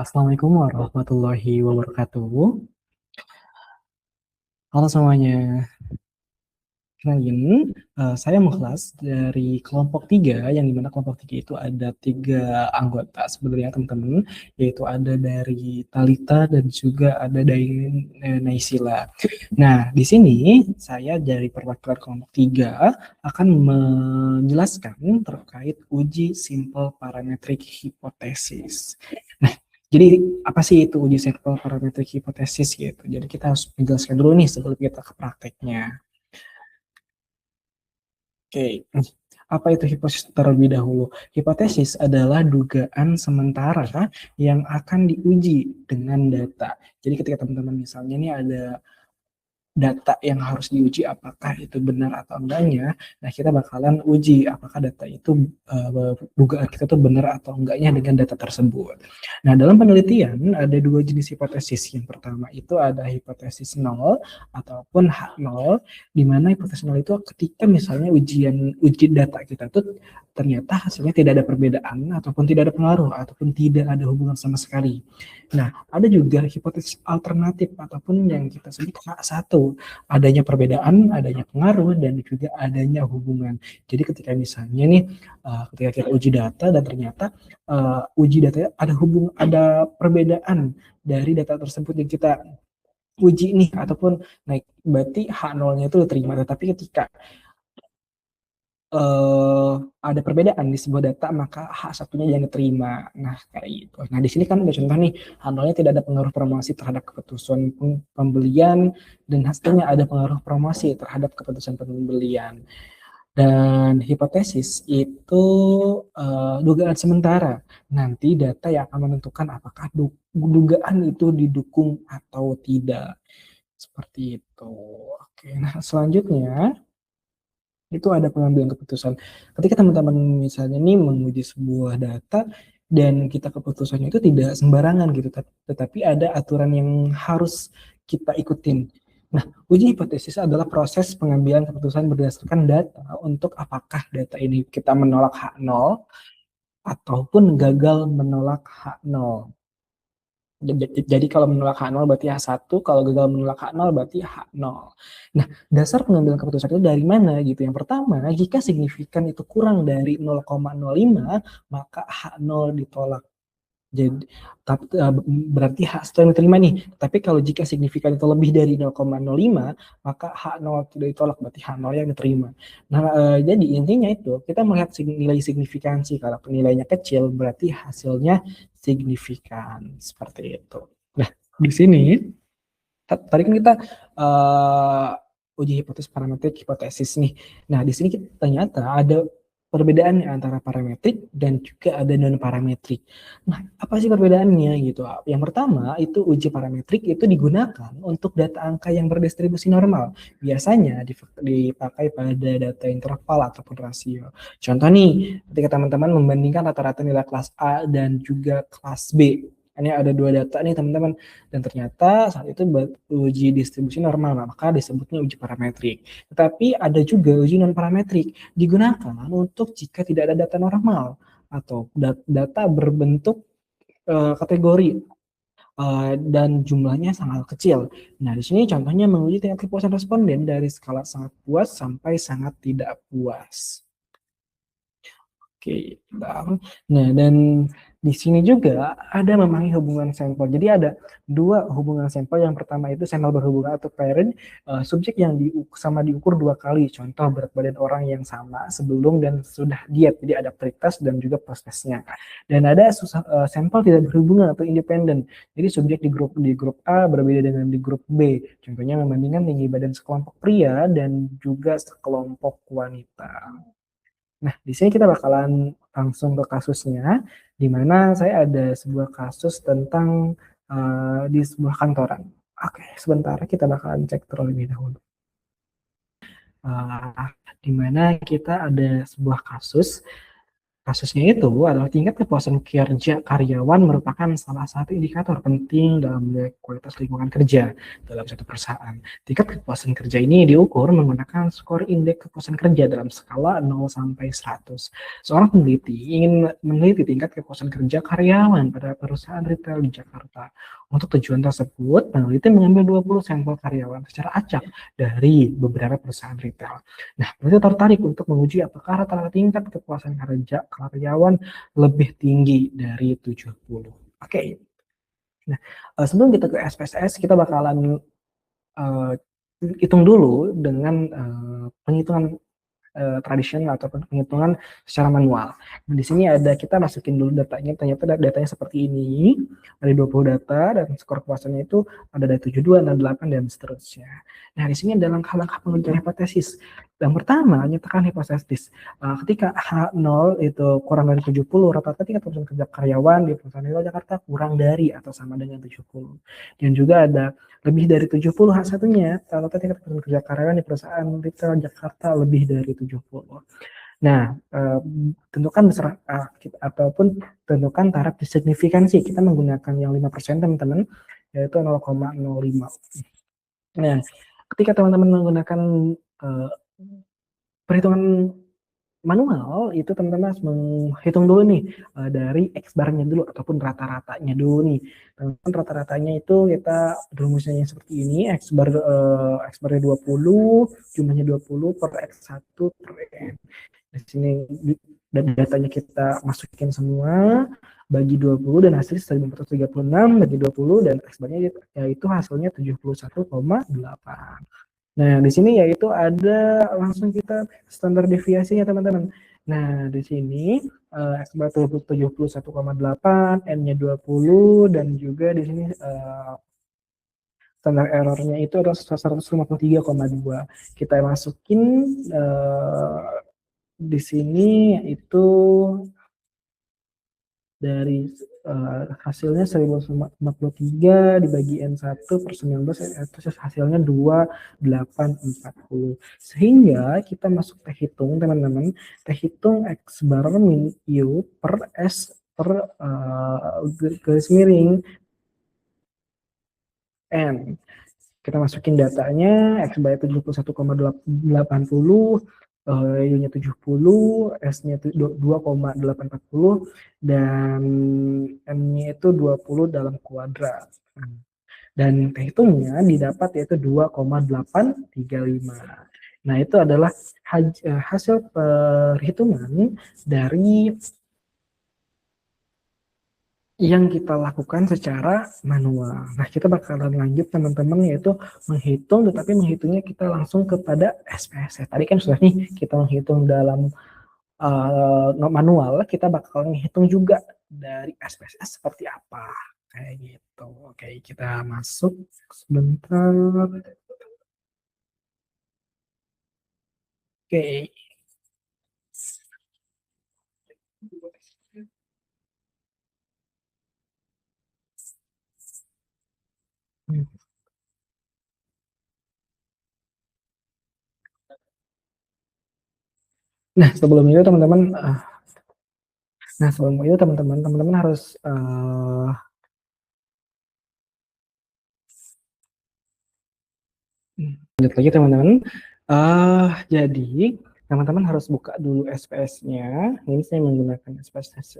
Assalamualaikum warahmatullahi wabarakatuh. Halo semuanya. Kenalin, saya Mukhlas dari kelompok 3, yang dimana kelompok 3 itu ada 3 anggota sebenarnya teman-teman, yaitu ada dari Talita dan juga ada dari Naisila. Nah, di sini saya dari perwakilan kelompok 3 akan menjelaskan terkait uji simple parametric hipotesis. Nah, jadi apa sih itu uji simple parametric hipotesis gitu? Jadi kita harus menjelaskan dulu nih sebelum kita ke prakteknya. Oke, apa itu hipotesis terlebih dahulu? Hipotesis adalah dugaan sementara yang akan diuji dengan data. Jadi ketika teman-teman misalnya nih ada data yang harus diuji apakah itu benar atau enggaknya, nah kita bakalan uji apakah data itu dugaan kita tuh benar atau enggaknya dengan data tersebut. Nah, dalam penelitian ada dua jenis hipotesis. Yang pertama itu ada hipotesis nol ataupun H0, di mana hipotesis nol itu ketika misalnya uji data kita tuh ternyata hasilnya tidak ada perbedaan ataupun tidak ada pengaruh ataupun tidak ada hubungan sama sekali. Nah, ada juga hipotesis alternatif ataupun yang kita sebut H1, adanya perbedaan, adanya pengaruh, dan juga adanya hubungan. Jadi ketika misalnya nih, ketika kita uji data dan ternyata uji data ada perbedaan dari data tersebut yang kita uji nih ataupun naik, berarti H0-nya itu diterima. Tetapi ketika ada perbedaan di sebuah data, maka H1-nya jangan diterima. Nah, kayak gitu. Nah, di sini kan ada contoh nih, H0-nya tidak ada pengaruh promosi terhadap keputusan pembelian, dan hasilnya ada pengaruh promosi terhadap keputusan pembelian. Dan hipotesis itu dugaan sementara. Nanti data yang akan menentukan apakah dugaan itu didukung atau tidak. Seperti itu. Oke, nah selanjutnya itu ada pengambilan keputusan. Ketika teman-teman misalnya nih menguji sebuah data dan kita keputusannya itu tidak sembarangan gitu, tetapi ada aturan yang harus kita ikutin. Nah, uji hipotesis adalah proses pengambilan keputusan berdasarkan data untuk apakah data ini kita menolak H0 ataupun gagal menolak H0. Jadi kalau menolak H0 berarti H1, kalau gagal menolak H0 berarti H0. Nah, dasar pengambilan keputusan itu dari mana gitu? Yang pertama, jika signifikan itu kurang dari 0,05, maka H0 ditolak. Jadi berarti H1 yang diterima nih. Tapi kalau jika signifikan itu lebih dari 0,05, maka H0 tidak ditolak, berarti H0 yang diterima. Nah, jadi intinya itu kita melihat nilai signifikansi. Kalau nilainya kecil, berarti hasilnya signifikan. Seperti itu. Nah, di sini tadi kan kita uji hipotesis parametrik hipotesis nih. Nah, di sini ternyata ada perbedaan antara parametrik dan juga ada non parametrik. Nah, apa sih perbedaannya gitu? Yang pertama itu uji parametrik itu digunakan untuk data angka yang berdistribusi normal. Biasanya dipakai pada data interval ataupun rasio. Contoh nih, ketika teman-teman membandingkan rata-rata nilai kelas A dan juga kelas B. Ini ada dua data nih teman-teman, dan ternyata saat itu uji distribusi normal, maka disebutnya uji parametrik. Tetapi ada juga uji non parametrik, digunakan untuk jika tidak ada data normal atau data berbentuk kategori dan jumlahnya sangat kecil. Nah, di sini contohnya menguji tingkat kepuasan responden dari skala sangat puas sampai sangat tidak puas. Oke, nah dan di sini juga ada memahami hubungan sampel. Jadi ada dua hubungan sampel. Yang pertama itu sampel berhubungan atau parent, subjek yang sama diukur dua kali. Contoh berat badan orang yang sama sebelum dan sudah diet. Jadi ada pre-test dan juga post-testnya. Dan ada sampel tidak berhubungan atau independen. Jadi subjek di grup A berbeda dengan di grup B. Contohnya membandingkan tinggi badan sekelompok pria dan juga sekelompok wanita. Nah, di sini kita bakalan langsung ke kasusnya, di mana saya ada sebuah kasus tentang di sebuah kantoran. Oke, sebentar kita bakalan cek terlebih dahulu. Di mana kita ada sebuah kasus Kasusnya itu adalah tingkat kepuasan kerja karyawan merupakan salah satu indikator penting dalam melihat kualitas lingkungan kerja dalam satu perusahaan. Tingkat kepuasan kerja ini diukur menggunakan skor indeks kepuasan kerja dalam skala 0 sampai 100. Seorang peneliti ingin meneliti tingkat kepuasan kerja karyawan pada perusahaan retail di Jakarta. Untuk tujuan tersebut, peneliti mengambil 20 sampel karyawan secara acak dari beberapa perusahaan retail. Nah, berarti tertarik untuk menguji apakah rata-rata tingkat kepuasan kerja karyawan lebih tinggi dari 70. Oke. Nah, sebelum kita ke SPSS, kita bakalan uh, hitung dulu dengan penghitungan tradisional atau penghitungan secara manual. Nah, di sini ada kita masukin dulu datanya, ternyata datanya seperti ini. Ada 20 data dan skor kepuasannya itu ada dari 72, 68 dan seterusnya. Nah, di sini ada langkah-langkah penelitian hipotesis. Yang pertama, nyatakan hipotesis. Ketika H0 itu kurang dari 70, rata-rata tingkat kepuasan kerja karyawan di perusahaan di Jakarta kurang dari atau sama dengan 70. Dan juga ada lebih dari 70 satunya rata-rata tingkat kepuasan kerja karyawan di perusahaan retail Jakarta lebih dari 70. Nah, tentukan besar ataupun tentukan taraf signifikansi. Kita menggunakan yang 5% teman-teman, yaitu 0,05. Nah, ketika teman-teman menggunakan uh, perhitungan manual, itu teman-teman harus menghitung dulu nih dari X barnya dulu ataupun rata-ratanya dulu nih. Teman-teman rata-ratanya itu kita rumusnya seperti ini, X barnya 20, jumlahnya 20 per X1 per N. Di sini datanya kita masukin semua, bagi 20 dan hasilnya 1436 bagi 20 dan X barnya yaitu hasilnya 71,8. Nah, di sini yaitu ada langsung kita standar deviasinya teman-teman. Nah, di sini X bar 71,8, N-nya 20, dan juga di sini standar errornya itu adalah 153,2. Kita masukin di sini itu dari hasilnya 1053 dibagi N1 per 19 itu hasilnya 2840. Sehingga kita masuk teh hitung teman-teman, teh hitung X bar min U per S per garis miring N. Kita masukin datanya, X bar 71,80, U-nya 70, S-nya 2,840, dan M-nya itu 20 dalam kuadrat. Dan hitungnya didapat yaitu 2,835. Nah, itu adalah hasil perhitungan dari yang kita lakukan secara manual. Nah, kita bakalan lanjut teman-teman yaitu menghitung, tetapi menghitungnya kita langsung kepada SPSS. Tadi kan sudah nih kita menghitung dalam manual, kita bakal menghitung juga dari SPSS seperti apa. Kayak gitu. Oke, kita masuk sebentar. Oke. Nah, sebelum itu teman-teman, teman-teman harus lanjut lagi teman-teman. Jadi teman-teman harus buka dulu SPS-nya. Ini saya menggunakan SPS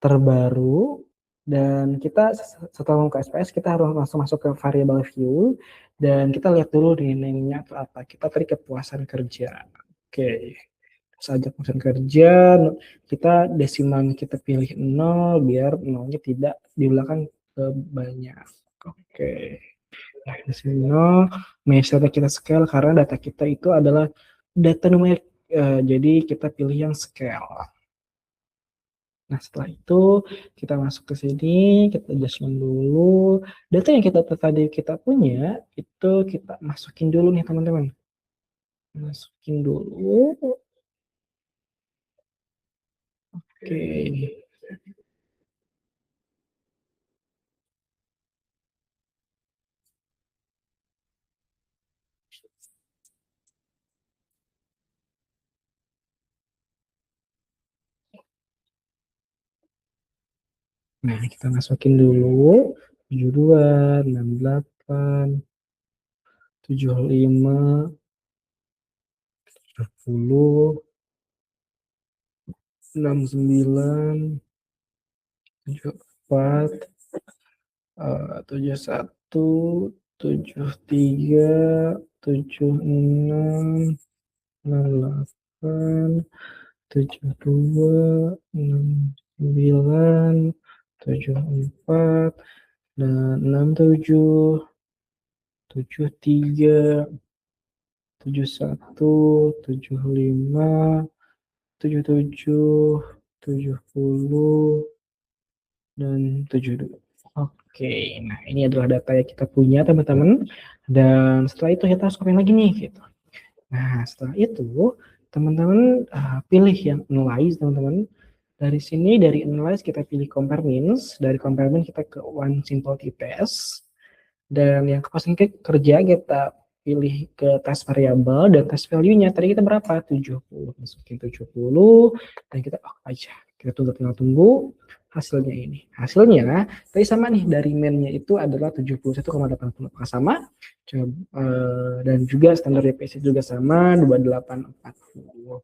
terbaru, dan kita setelah membuka SPS kita harus langsung masuk ke variable view dan kita lihat dulu di name-nya atau apa. Kita tadi kepuasan kerja. Oke. Saja kepuasan kerja, kita desimalnya kita pilih 0 biar nolnya tidak diulang ke banyak. Oke. Nah, di sini metode kita scale karena data kita itu adalah data numerik. Jadi kita pilih yang scale. Nah, setelah itu kita masuk ke sini, kita adjustment dulu. Data yang tadi kita punya itu kita masukin dulu nih teman-teman. Masukin dulu. Oke. Nah, kita masukin dulu 72, 68, 75, 70, 69, 74, 71, 73, 76, 68, 72, 69, 74, dan 67, 73, 71, 75, 77, 70, dan 72. Oke, nah ini adalah data yang kita punya teman-teman. Dan setelah itu kita harus ngapain lagi nih gitu. Nah, setelah itu teman-teman pilih yang analyze teman-teman. Dari sini dari analyze kita pilih compare means, dari compare means kita ke one simple t-test. Dan yang kepastian kerja kita pilih ke test variabel dan test value-nya tadi kita berapa? 70. Masukin 70 dan kita aja. Kita tinggal tunggu hasilnya ini. Hasilnya tadi sama nih dari main-nya itu adalah 71,80. Apakah sama? Dan juga standar DPS juga sama 2840.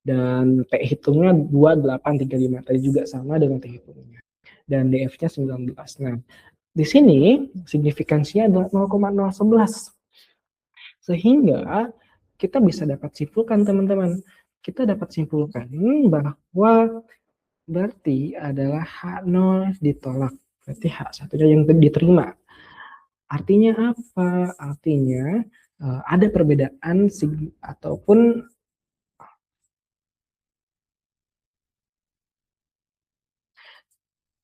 Dan T hitungnya 2835 tadi juga sama dengan T hitungnya. Dan DF-nya 19. Nah, di sini signifikansinya adalah 0,011. Sehingga kita bisa dapat simpulkan teman-teman. Kita dapat simpulkan bahwa berarti adalah H0 ditolak. Berarti H1-nya yang diterima. Artinya apa? Artinya ada perbedaan ataupun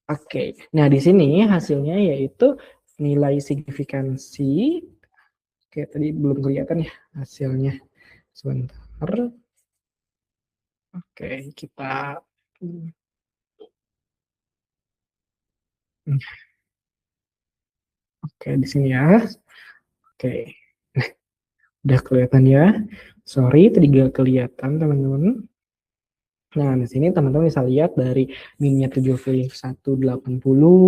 Oke, nah di sini hasilnya yaitu nilai signifikansi. Oke, tadi belum kelihatan ya hasilnya. Sebentar. Oke, kita Oke, di sini ya. Oke. Udah kelihatan ya. Sorry, tadi gak kelihatan teman-teman. Nah, di sini teman-teman bisa lihat dari minnya 7180,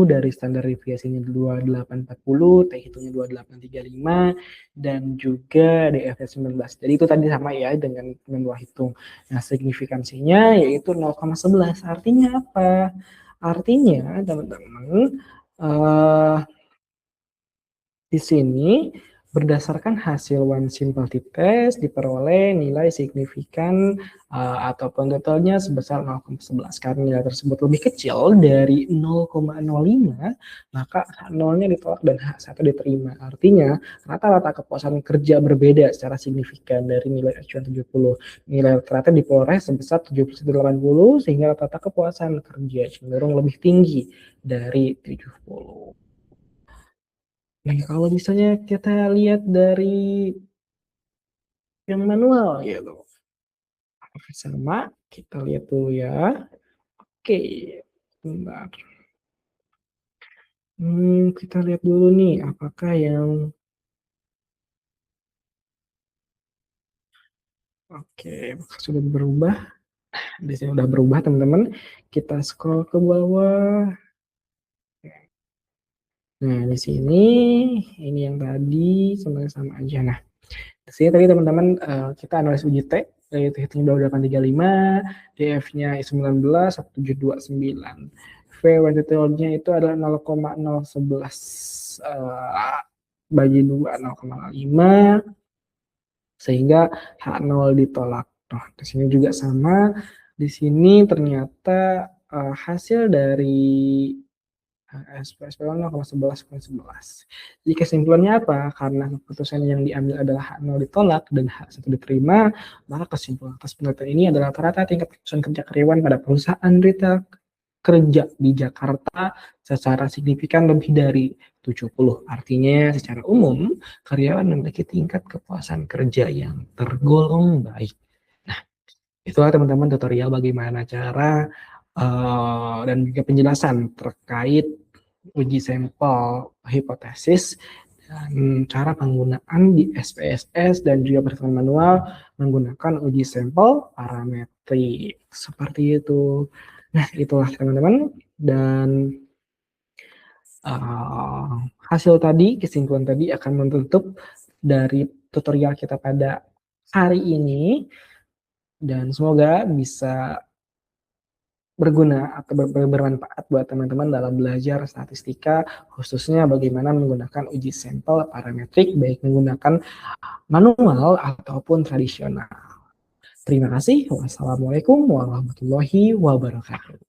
dari standar deviasinya 2840, T hitungnya 2835, dan juga DF 19. Jadi itu tadi sama ya dengan dua hitung. Nah, signifikansinya yaitu 0,11. Artinya apa? Artinya teman-teman di sini berdasarkan hasil one simple t-test diperoleh nilai signifikan ataupun totalnya sebesar 0,11. Karena nilai tersebut lebih kecil dari 0,05, maka H0-nya ditolak dan H1 diterima. Artinya rata-rata kepuasan kerja berbeda secara signifikan dari nilai acuan 70. Nilai rata-rata diperoleh sebesar 71,80 sehingga rata-rata kepuasan kerja cenderung lebih tinggi dari 70. Nah, kalau misalnya kita lihat dari yang manual gitu. Sama, kita lihat dulu ya. Oke, bentar. Kita lihat dulu nih, apakah yang Oke, sudah berubah. Di sini sudah berubah, teman-teman. Kita scroll ke bawah. Nah, di sini ini yang tadi sebenarnya sama aja. Nah, di sini tadi teman-teman kita analisis uji T, yaitu hitung 2835, DF-nya 19, 1729. V detailnya itu adalah 0,011 bagi 2 0,5 sehingga H0 ditolak. Nah, di sini juga sama. Di sini ternyata hasil dari SPSP 0,11,11. Jadi kesimpulannya apa? Karena keputusan yang diambil adalah H0 ditolak dan H1 diterima, maka kesimpulan atas penelitian ini adalah rata-rata tingkat keputusan kerja karyawan pada perusahaan retail kerja di Jakarta secara signifikan lebih dari 70. Artinya secara umum karyawan memiliki tingkat kepuasan kerja yang tergolong baik. Nah, itulah teman-teman tutorial bagaimana cara dan juga penjelasan terkait uji sampel hipotesis dan cara penggunaan di SPSS dan juga perhitungan manual menggunakan uji sampel parametrik seperti itu. Nah, itulah teman-teman dan Uh, Hasil tadi, kesimpulan tadi akan menutup dari tutorial kita pada hari ini, dan semoga bisa berguna atau bermanfaat buat teman-teman dalam belajar statistika, khususnya bagaimana menggunakan uji sampel parametrik, baik menggunakan manual ataupun tradisional. Terima kasih. Wassalamualaikum warahmatullahi wabarakatuh.